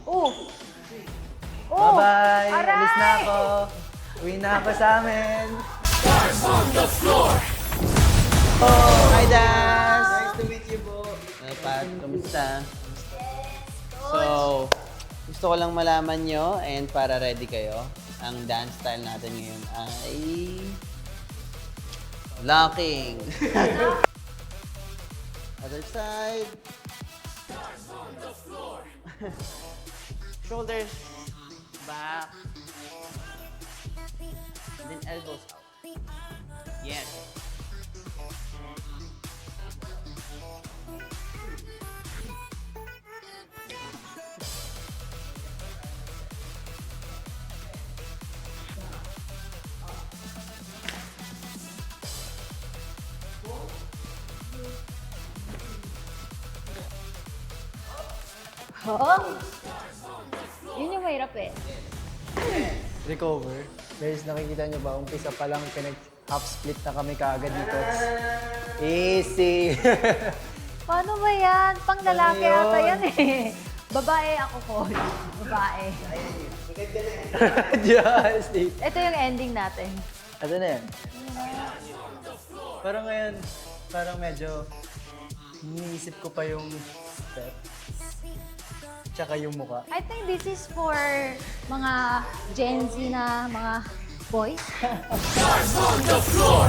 Oh! Oh! Bye-bye! Aray! Alis na ako! Uwi na ako sa amin! Oh! Hi, Dance! Nice to meet you po! Pat, kamusta? So, gusto ko lang malaman nyo and para ready kayo, ang dance style natin ngayon ay locking. Other side. Shoulders back. And then elbows out. Yes. Oo. Yun yung mahirap eh. Recover. Guys, nakikita nyo ba? Umpisa pa lang half split na kami kaagad dito. Easy! Paano ba yan? Pang lalaki Ano ata yun? yan eh. Babae ako ko. Babae. Just it. Ito yung ending natin. Ano na yan? Parang ngayon, parang medyo iniisip ko pa yung step. Tsaka yung muka. I think this is for mga Gen Z na mga boys. Stars on the floor.